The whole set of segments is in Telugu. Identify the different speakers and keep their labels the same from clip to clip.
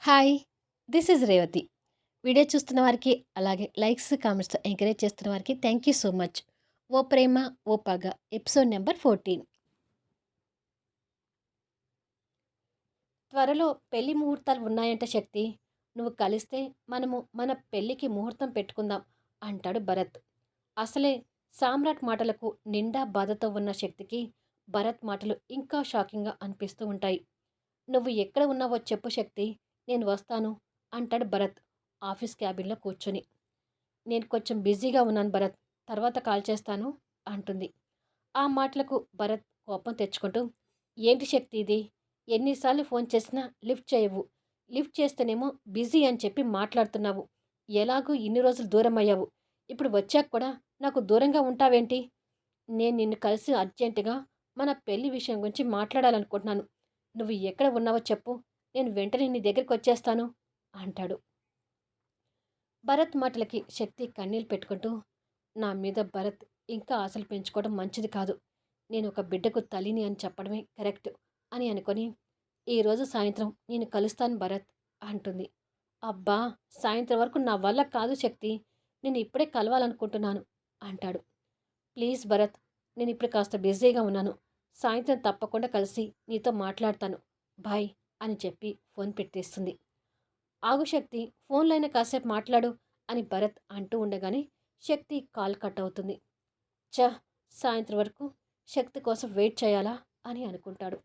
Speaker 1: Hi! This is Revathi. Video చూస్తున్న వారికి, అలాగే లైక్స్, కామెంట్స్‌తో ఎంకరేజ్ చేస్తున్న వారికి థ్యాంక్ యూ సో మచ్. 'ఓ ప్రేమ ఓ పగ' ఎపిసోడ్ నంబర్ 14. త్వరలో పెళ్లి ముహూర్తాలు ఉన్నాయంట శక్తి. నువ్వు కలిస్తే మనము మన పెళ్లికి ముహూర్తం పెట్టుకుందాం అంటాడు భరత్. అసలే సామ్రాట్ మాటలకు నిండా బాధతో ఉన్న శక్తికి భరత్ మాటలు ఇంకా షాకింగ్‌గా అనిపిస్తూ ఉంటాయి. నువ్వు ఎక్కడ ఉన్నావో చెప్పు శక్తి, నేను వస్తాను అంటాడు భరత్ ఆఫీస్ క్యాబిన్‌లో కూర్చొని. నేను కొంచెం బిజీగా ఉన్నాను భరత్, తర్వాత కాల్ చేస్తాను అంటుంది. ఆ మాటలకు భరత్ కోపం తెచ్చుకుంటూ, ఏంటి శక్తి ఇది? ఎన్నిసార్లు ఫోన్ చేసినా లిఫ్ట్ చేయవు. లిఫ్ట్ చేస్తేనేమో బిజీ అని చెప్పి మాట్లాడుతున్నావు. ఎలాగూ ఇన్ని రోజులు దూరం అయ్యావు. ఇప్పుడు వచ్చాక కూడా నాకు దూరంగా ఉంటావేంటి? నేను నిన్ను కలిసి అర్జెంటుగా మన పెళ్లి విషయం గురించి మాట్లాడాలనుకుంటున్నాను. నువ్వు ఎక్కడ ఉన్నావో చెప్పు, నేను వెంటనే నీ దగ్గరికి వచ్చేస్తాను అంటాడు. భరత్ మాటలకి శక్తి కన్నీళ్ళు పెట్టుకుంటూ, నా మీద భరత్ ఇంకా ఆశలు పెంచుకోవడం మంచిది కాదు. నేను ఒక బిడ్డకు తల్లిని అని చెప్పడమే కరెక్ట్ అని అనుకొని, ఈరోజు సాయంత్రం నేను కలుస్తాను భరత్ అంటుంది. అబ్బా! సాయంత్రం వరకు నా వల్ల కాదు శక్తి. నేను ఇప్పుడే కలవాలనుకుంటున్నాను అంటాడు. ప్లీజ్ భరత్, నేను ఇప్పుడు కాస్త బిజీగా ఉన్నాను. సాయంత్రం తప్పకుండా కలిసి నీతో మాట్లాడతాను. బాయ్ అని చెప్పి ఫోన్ పెట్టేస్తుంది. ఆగు శక్తి, ఫోన్లో అయినా కాసేపు మాట్లాడు అని భరత్ అంటూ ఉండగానే శక్తి కాల్ కట్ అవుతుంది. ఛ! సాయంత్రం వరకు శక్తి కోసం వెయిట్ చేయాలా అని అనుకుంటాడు.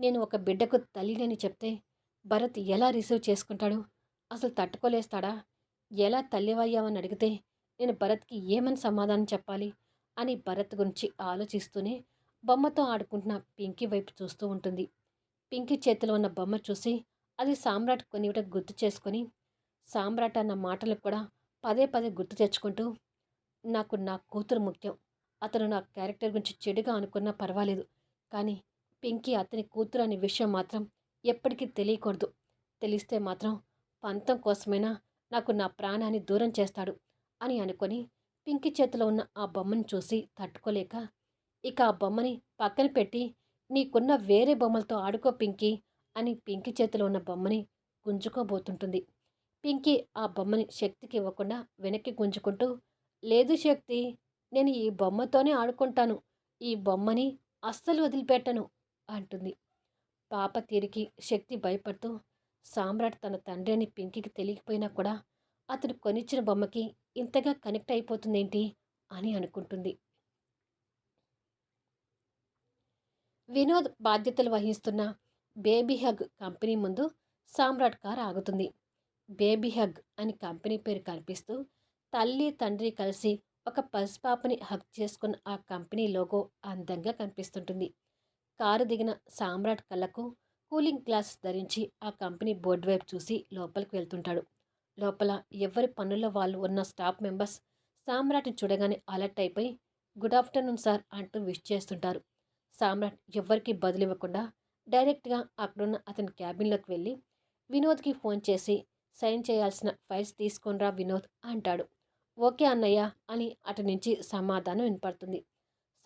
Speaker 1: నేను ఒక బిడ్డకు తల్లినని చెప్తే భరత్ ఎలా రిసీవ్ చేసుకుంటాడు? అసలు తట్టుకోలేస్తాడా? ఎలా తల్లివయ్యావని అడిగితే నేను భరత్కి ఏమని సమాధానం చెప్పాలి అని భరత్ గురించి ఆలోచిస్తూనే బొమ్మతో ఆడుకుంటున్న పింకీ వైపు చూస్తూ ఉంటుంది. పింకీ చేతిలో ఉన్న బొమ్మ చూసి అది సామ్రాట్ కొనివ్వడం గుర్తు చేసుకొని, సామ్రాట్ అన్న మాటలు కూడా పదే పదే గుర్తు తెచ్చుకుంటూ, నాకు నా కూతురు ముఖ్యం. అతను నా క్యారెక్టర్ గురించి చెడుగా అనుకున్నా పర్వాలేదు. కానీ పింకీ అతని కూతురు అనే విషయం మాత్రం ఎప్పటికీ తెలియకూడదు. తెలిస్తే మాత్రం పంతం కోసమైనా నాకు నా ప్రాణాన్ని దూరం చేస్తాడు అని అనుకొని పింకీ చేతిలో ఉన్న ఆ బొమ్మను చూసి తట్టుకోలేక, ఇక ఆ బొమ్మని పక్కన పెట్టి, నీకున్న వేరే బొమ్మలతో ఆడుకో పింకీ అని పింకీ చేతిలో ఉన్న బొమ్మని గుంజుకోబోతుంటుంది. పింకీ ఆ బొమ్మని శక్తికి ఇవ్వకుండా వెనక్కి గుంజుకుంటూ, లేదు శక్తి, నేను ఈ బొమ్మతోనే ఆడుకుంటాను. ఈ బొమ్మని అస్సలు వదిలిపెట్టను అంటుంది. పాప తీరికి శక్తి భయపడుతూ, సామ్రాట్ తన తండ్రి అని పింకీకి తెలియకపోయినా కూడా అతడు కొనిచ్చిన బొమ్మకి ఇంతగా కనెక్ట్ అయిపోతుందేంటి అని అనుకుంటుంది. వినోద్ బాధ్యతలు వహిస్తున్న బేబీ హగ్ కంపెనీ ముందు సామ్రాట్ కార్ ఆగుతుంది. బేబీ హగ్ అని కంపెనీ పేరు కనిపిస్తూ తల్లి తండ్రి కలిసి ఒక పసిపాపని హగ్ చేసుకున్న ఆ కంపెనీ లోగో అందంగా కనిపిస్తుంటుంది. కారు దిగిన సామ్రాట్ కళ్ళకు కూలింగ్ గ్లాసెస్ ధరించి ఆ కంపెనీ బోర్డు వైపు చూసి లోపలికి వెళ్తుంటాడు. లోపల ఎవరి పనుల్లో వాళ్ళు ఉన్న స్టాఫ్ మెంబర్స్ సామ్రాట్ని చూడగానే అలర్ట్ అయిపోయి, గుడ్ ఆఫ్టర్నూన్ సార్ అంటూ విష్ చేస్తుంటారు. సామ్రాట్ ఎవ్వరికీ బదులివ్వకుండా డైరెక్ట్గా అక్కడున్న అతని క్యాబిన్లోకి వెళ్ళి వినోద్కి ఫోన్ చేసి, సైన్ చేయాల్సిన ఫైల్స్ తీసుకొనిరా వినోద్ అంటాడు. ఓకే అన్నయ్య అని అటు నుంచి సమాధానం వినపడుతుంది.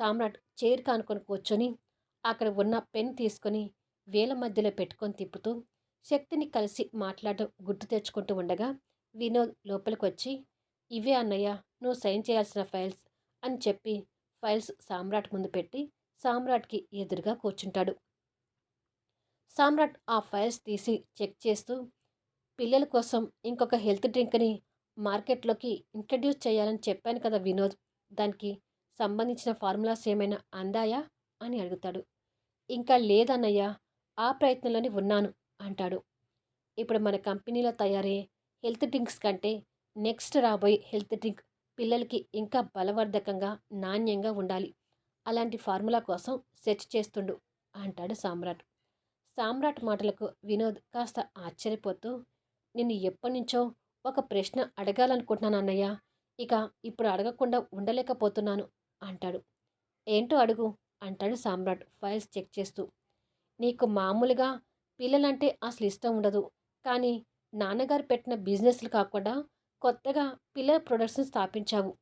Speaker 1: సామ్రాట్ చైర్ కానుకొని కూర్చొని అక్కడ ఉన్న పెన్ తీసుకొని వేల మధ్యలో పెట్టుకొని తిప్పుతూ శక్తిని కలిసి మాట్లాడడం గుర్తు తెచ్చుకుంటూ ఉండగా వినోద్ లోపలికి వచ్చి, ఇవే అన్నయ్య నువ్వు సైన్ చేయాల్సిన ఫైల్స్ అని చెప్పి ఫైల్స్ సామ్రాట్ ముందు పెట్టి సామ్రాట్కి ఎదురుగా కూర్చుంటాడు. సామ్రాట్ ఆ ఫైల్స్ తీసి చెక్ చేస్తూ, పిల్లల కోసం ఇంకొక హెల్త్ డ్రింక్ని మార్కెట్లోకి ఇంట్రడ్యూస్ చేయాలని చెప్పాను కదా వినోద్, దానికి సంబంధించిన ఫార్ములాస్ ఏమైనా అందాయా అని అడుగుతాడు. ఇంకా లేదన్నయ్య, ఆ ప్రయత్నంలోనే ఉన్నాను అంటాడు. ఇప్పుడు మన కంపెనీలో తయారయ్యే హెల్త్ డ్రింక్స్ కంటే నెక్స్ట్ రాబోయే హెల్త్ డ్రింక్ పిల్లలకి ఇంకా బలవర్ధకంగా నాణ్యంగా ఉండాలి. అలాంటి ఫార్ములా కోసం సెర్చ్ చేస్తుండు అంటాడు సామ్రాట్. సామ్రాట్ మాటలకు వినోద్ కాస్త ఆశ్చర్యపోతూ, నిన్ను ఎప్పటినుంచో ఒక ప్రశ్న అడగాలనుకుంటున్నాను అన్నయ్య, ఇక ఇప్పుడు అడగకుండా ఉండలేకపోతున్నాను అంటాడు. ఏంటో అడుగు అంటాడు సామ్రాట్ ఫైల్స్ చెక్ చేస్తూ. నీకు మామూలుగా పిల్లలంటే అసలు ఇష్టం ఉండదు. కానీ నాన్నగారు పెట్టిన బిజినెస్లు కాకుండా కొత్తగా పిల్లల ప్రొడక్ట్స్ని స్థాపించావు.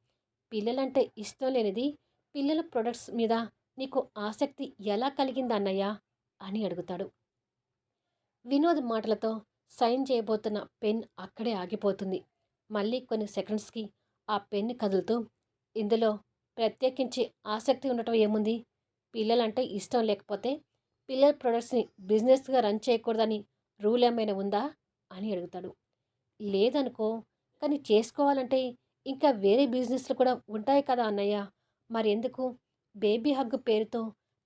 Speaker 1: పిల్లలంటే ఇష్టం లేనిది పిల్లల ప్రొడక్ట్స్ మీద నీకు ఆసక్తి ఎలా కలిగింది అన్నయ్య అని అడుగుతాడు. వినోద్ మాటలతో సైన్ చేయబోతున్న పెన్ అక్కడే ఆగిపోతుంది. మళ్ళీ కొన్ని సెకండ్స్‌కి ఆ పెన్ కదులుతూ, ఇందులో ప్రత్యేకించి ఆసక్తి ఉండటం ఏముంది? పిల్లలంటే ఇష్టం లేకపోతే పిల్లల ప్రొడక్ట్స్‌ని బిజినెస్‌గా రన్ చేయకూడదని రూల్ ఏమైనా ఉందా? అని అడుగుతాడు. లేదనుకో, కానీ చేసుకోవాలంటే ఇంకా వేరే బిజినెస్‌లు కూడా ఉంటాయి కదా అన్నయ్య! మరెందుకు బేబీ హగ్ పేరుతో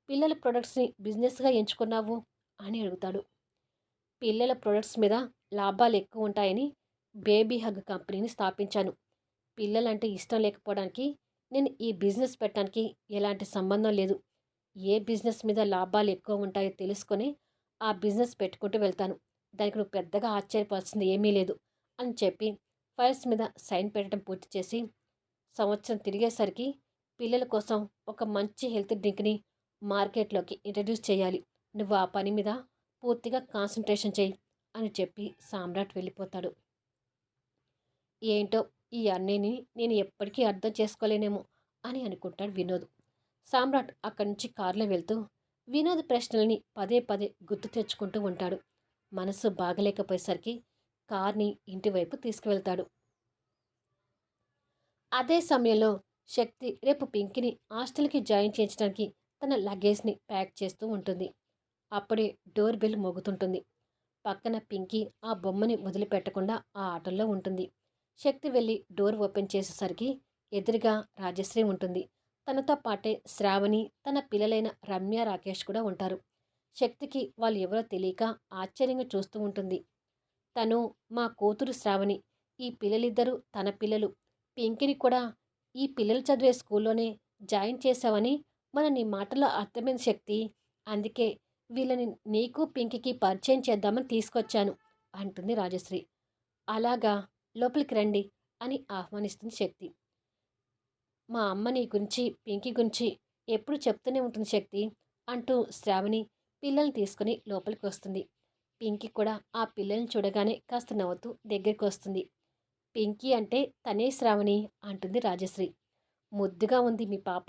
Speaker 1: పిల్లల ప్రొడక్ట్స్‌ని బిజినెస్‌గా ఎంచుకున్నావు? అని అడుగుతాడు. పిల్లల ప్రొడక్ట్స్ మీద లాభాలెక్కువుంటాయని బేబీ హగ్ కంపెనీని స్థాపించాను. పిల్లలంటే ఇష్టం లేకపోవడానికి నేను ఈ బిజినెస్ పెట్టడానికి ఎలాంటి సంబంధం లేదు. ఏ బిజినెస్ మీద లాభాలు ఎక్కువ ఉంటాయో తెలుసుకొని ఆ బిజినెస్ పెట్టుకుంటూ వెళ్తాను. దానికి నువ్వు పెద్దగా ఆశ్చర్యపోవాల్సింది ఏమీ లేదు అని చెప్పి ఫైల్స్ మీద సైన్ పెట్టడం పూర్తి చేసి, సంవత్సరం తిరిగేసరికి పిల్లల కోసం ఒక మంచి హెల్త్ డ్రింక్‌ని మార్కెట్‌లోకి ఇంట్రడ్యూస్ చేయాలి. నువ్వు ఆ పని మీద పూర్తిగా కాన్సంట్రేషన్ చెయ్యి అని చెప్పి సామ్రాట్ వెళ్ళిపోతాడు. ఏంటో ఈ అన్నయ్యని నేను ఎప్పటికీ అర్థం చేసుకోలేనేమో అని అనుకుంటాడు వినోద్. సామ్రాట్ అక్కడి నుంచి కారులో వెళ్తూ వినోద్ ప్రశ్నల్ని పదే పదే గుర్తు తెచ్చుకుంటూ ఉంటాడు. మనసు బాగలేకపోయేసరికి కార్ని ఇంటివైపు తీసుకువెళ్తాడు. అదే సమయంలో శక్తి రేపు పింకిని హాస్టల్కి జాయిన్ చేయించడానికి తన లగేజ్ని ప్యాక్ చేస్తూ ఉంటుంది. అప్పుడే డోర్ బెల్ మోగుతుంటుంది. పక్కన పింకీ ఆ బొమ్మని వదిలిపెట్టకుండా ఆ ఆటల్లో ఉంటుంది. శక్తి వెళ్ళి డోర్ ఓపెన్ చేసేసరికి ఎదురుగా రాజశ్రీ ఉంటుంది. తనతో పాటే శ్రావణి, తన పిల్లలైన రమ్య, రాకేష్ కూడా ఉంటారు. శక్తికి వాళ్ళు ఎవరో తెలియక ఆశ్చర్యంగా చూస్తూ ఉంటుంది. తను మా కూతురు శ్రావణి. ఈ పిల్లలిద్దరూ తన పిల్లలు. పింకిని కూడా ఈ పిల్లలు చదివే స్కూల్లోనే జాయిన్ చేశావని మన నీ మాటల్లో అర్థమైంది శక్తి. అందుకే వీళ్ళని నీకు పింకికి పరిచయం చేద్దామని తీసుకొచ్చాను అంటుంది రాజశ్రీ. అలాగా, లోపలికి రండి అని ఆహ్వానిస్తుంది శక్తి. మా అమ్మ నీ గురించి పింకీ గురించి ఎప్పుడు చెప్తూనే ఉంటుంది శక్తి అంటూ శ్రావణి పిల్లల్ని తీసుకుని లోపలికి వస్తుంది. పింకీ కూడా ఆ పిల్లల్ని చూడగానే కాస్త నవ్వుతూ దగ్గరికి వస్తుంది. పింకీ అంటే తనే శ్రావణి అంటుంది రాజశ్రీ. ముద్దుగా ఉంది మీ పాప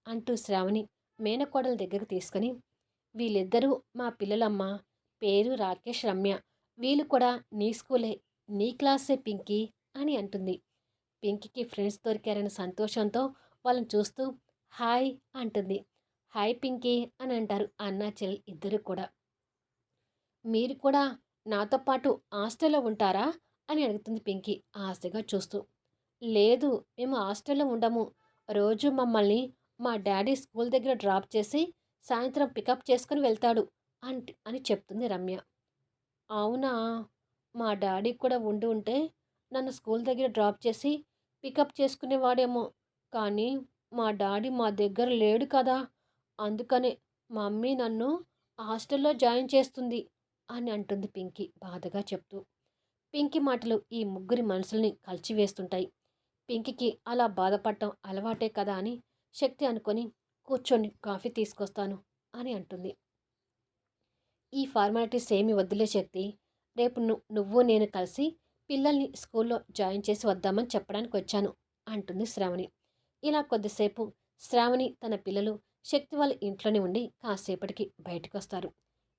Speaker 1: అంటూ శ్రావణి మేనకోడల దగ్గరకు తీసుకొని, వీళ్ళిద్దరూ మా పిల్లలమ్మ. పేరు రాకేష్, రమ్య. వీళ్ళు కూడా నీ స్కూలే, నీ క్లాసే పింకీ అని అంటుంది. పింకీకి ఫ్రెండ్స్ దొరికారన్న సంతోషంతో వాళ్ళని చూస్తూ హాయ్ అంటుంది. హాయ్ పింకీ అని అంటారు అన్నా చెల్లి ఇద్దరు కూడా. మీరు కూడా నాతో పాటు హాస్టల్లో ఉంటారా అని అడుగుతుంది పింకీ ఆశగా చూస్తూ. లేదు, మేము హాస్టల్లో ఉండము. రోజు మమ్మల్ని మా డాడీ స్కూల్ దగ్గర డ్రాప్ చేసి సాయంత్రం పికప్ చేసుకుని వెళ్తాడు అని చెప్తుంది రమ్య. అవునా, మా డాడీ కూడా ఉండి ఉంటే నన్ను స్కూల్ దగ్గర డ్రాప్ చేసి పికప్ చేసుకునేవాడేమో. కానీ మా డాడీ మా దగ్గర లేడు కదా. అందుకనే మమ్మీ నన్ను హాస్టల్లో జాయిన్ చేస్తుంది అని అంటుంది పింకీ బాధగా చెప్తూ. పింకీ మాటలు ఈ ముగ్గురి మనసుల్ని కలిచివేస్తుంటాయి. పింకీకి అలా బాధపడటం అలవాటే కదా అని శక్తి అనుకొని కూర్చొని కాఫీ తీసుకొస్తాను అని అంటుంది. ఈ ఫార్మాలిటీస్ ఏమి వద్దులే శక్తి. రేపు నువ్వు నేను కలిసి పిల్లల్ని స్కూల్లో జాయిన్ చేసి వద్దామని చెప్పడానికి వచ్చాను అంటుంది శ్రావణి. ఇలా కొద్దిసేపు శ్రావణి తన పిల్లలు శక్తి వాళ్ళ ఇంట్లోనే ఉండి కాసేపటికి బయటకు వస్తారు.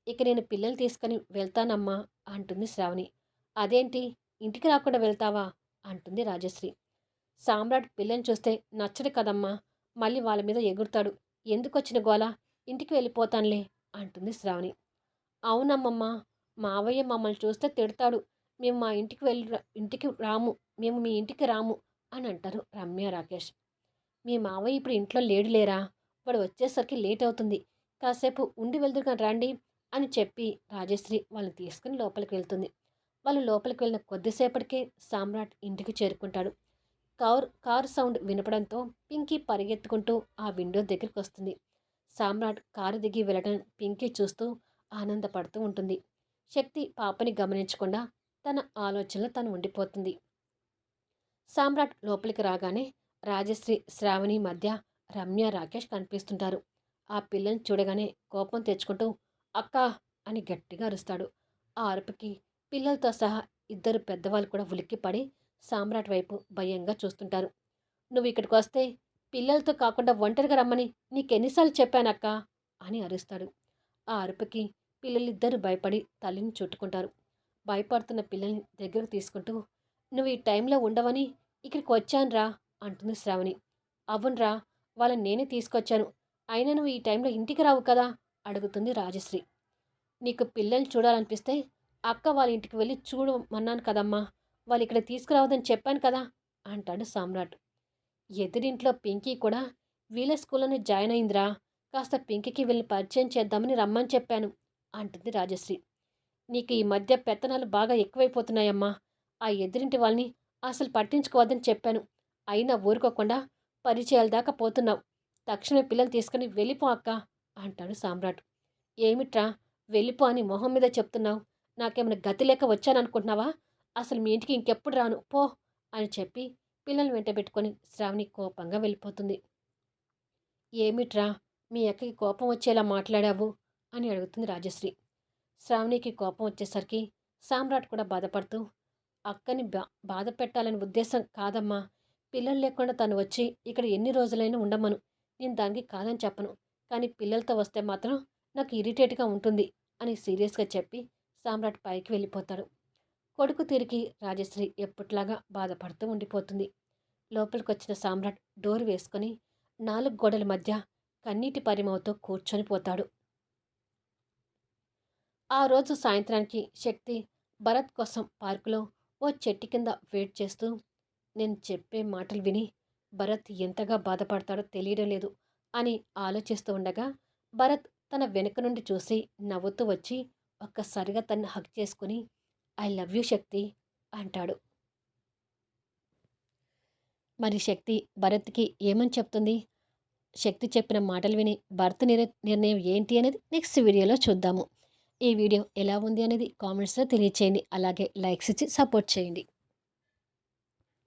Speaker 1: ఇక నేను పిల్లలు తీసుకొని వెళ్తానమ్మా అంటుంది శ్రావణి. అదేంటి, ఇంటికి రాకుండా వెళ్తావా అంటుంది రాజశ్రీ. సామ్రాట్ పిల్లని చూస్తే నచ్చడు కదమ్మా, మళ్ళీ వాళ్ళ మీద ఎగురుతాడు. ఎందుకొచ్చిన గోల, ఇంటికి వెళ్ళిపోతానులే అంటుంది శ్రావణి. అవునమ్మమ్మ, మావయ్య మమ్మల్ని చూస్తే తిడతాడు. మేము మా ఇంటికి రాము, మేము మీ ఇంటికి రాము అని అంటారు రమ్య, రాకేష్. మీ మావయ్య ఇప్పుడు ఇంట్లో లేరా, వాడు వచ్చేసరికి లేట్ అవుతుంది. కాసేపు ఉండి వెళ్దురుగా రండి అని చెప్పి రాజశ్రీ వాళ్ళని తీసుకుని లోపలికి వెళ్తుంది. వాళ్ళు లోపలికి వెళ్ళిన కొద్దిసేపటికే సామ్రాట్ ఇంటికి చేరుకుంటాడు. కారు సౌండ్ వినపడంతో పింకీ పరిగెత్తుకుంటూ ఆ విండో దగ్గరికి వస్తుంది. సామ్రాట్ కారు దిగి వెళ్ళడం పింకీ చూస్తూ ఆనందపడుతూ ఉంటుంది. శక్తి పాపని గమనించకుండా తన ఆలోచనలో తను ఉండిపోతుంది. సామ్రాట్ లోపలికి రాగానే రాజశ్రీ, శ్రావణి మధ్య రమ్య, రాకేష్ కనిపిస్తుంటారు. ఆ పిల్లని చూడగానే కోపం తెచ్చుకుంటూ అక్కా అని గట్టిగా అరుస్తాడు. ఆ అరుపుకి పిల్లలతో సహా ఇద్దరు పెద్దవాళ్ళు కూడా ఉలిక్కిపడి సామ్రాట్ వైపు భయంగా చూస్తుంటారు. నువ్వు ఇక్కడికి వస్తే పిల్లలతో కాకుండా ఒంటరిగా రమ్మని నీకెన్నిసార్లు చెప్పానక్కా అని అరుస్తాడు. ఆ అరుపుకి పిల్లలిద్దరూ భయపడి తల్లిని చుట్టుకుంటారు. భయపడుతున్న పిల్లల్ని దగ్గరకు తీసుకుంటూ, "నువ్వు ఈ టైంలో ఉండవని ఇక్కడికి వచ్చానురా" అంటుంది శ్రావణి. "అవునురా, వాళ్ళని నేనే తీసుకొచ్చాను. అయినా నువ్వు ఈ టైంలో ఇంటికి రావు కదా" అడుగుతుంది రాజశ్రీ. "నీకు పిల్లల్ని చూడాలనిపిస్తే అక్క వాళ్ళ ఇంటికి వెళ్ళి చూడమన్నాను కదమ్మా. వాళ్ళు ఇక్కడ తీసుకురావద్దని చెప్పాను కదా" అంటాడు సామ్రాట్. "ఎదురింట్లో పింకీ కూడా వీళ్ళ స్కూల్లోనే జాయిన్ అయిందిరా. కాస్త పింకీకి వీళ్ళని పరిచయం చేద్దామని రమ్మని చెప్పాను" అంటుంది రాజశ్రీ. "నీకు ఈ మధ్య పెత్తనాలు బాగా ఎక్కువైపోతున్నాయమ్మా. ఆ ఎదురింటి వాళ్ళని అసలు పట్టించుకోవద్దని చెప్పాను. అయినా ఊరుకోకుండా పరిచయాల దాకా పోతున్నావు. తక్షణమే పిల్లల్ని తీసుకుని వెళ్ళిపో అక్క" అంటాడు సామ్రాట్. "ఏమిట్రా వెళ్ళిపో అని మొహం మీద చెప్తున్నావు? నాకేమైనా గతి లేక వచ్చాననుకుంటున్నావా? అసలు మీ ఇంటికి ఇంకెప్పుడు రాను పో" అని చెప్పి పిల్లల్ని వెంటబెట్టుకొని శ్రావణి కోపంగా వెళ్ళిపోతుంది. "ఏమిట్రా మీ అక్కకి కోపం వచ్చేలా మాట్లాడావు" అని అడుగుతుంది రాజశ్రీ. శ్రావణికి కోపం వచ్చేసరికి సామ్రాట్ కూడా బాధపడుతూ, "అక్కని బాధ పెట్టాలని ఉద్దేశం కాదమ్మా. పిల్లలు లేకుండా తను వచ్చి ఇక్కడ ఎన్ని రోజులైనా ఉండమను. నేను దానికి కాదని చెప్పను. కానీ పిల్లలతో వస్తే మాత్రం నాకు ఇరిటేట్గా ఉంటుంది" అని సీరియస్గా చెప్పి సామ్రాట్ పైకి వెళ్ళిపోతాడు. కొడుకు తిరిగి రాజశ్రీ ఎప్పట్లాగా బాధపడుతూ ఉండిపోతుంది. లోపలికొచ్చిన సామ్రాట్ డోర్ వేసుకొని 4 గోడల మధ్య కన్నీటి పరిమళంతో కూర్చొని పోతాడు. ఆ రోజు సాయంత్రానికి శక్తి భరత్ కోసం పార్కులో ఓ చెట్టు కింద వెయిట్ చేస్తూ, నేను చెప్పే మాటలు విని భరత్ ఎంతగా బాధపడతాడో తెలియడం లేదు అని ఆలోచిస్తూ ఉండగా, భరత్ తన వెనుక నుండి చూసి నవ్వుతూ వచ్చి ఒక్కసారిగా తన్ని హగ్ చేసుకుని, ఐ లవ్ యూ శక్తి అంటాడు. మరి శక్తి భరత్కి ఏమని చెప్తుంది? శక్తి చెప్పిన మాటలు విని భరత్ నిర్ణయం ఏంటి అనేది నెక్స్ట్ వీడియోలో చూద్దాము. ఈ వీడియో ఎలా ఉంది అనేది కామెంట్స్లో తెలియచేయండి. అలాగే లైక్స్ ఇచ్చి సపోర్ట్ చేయండి.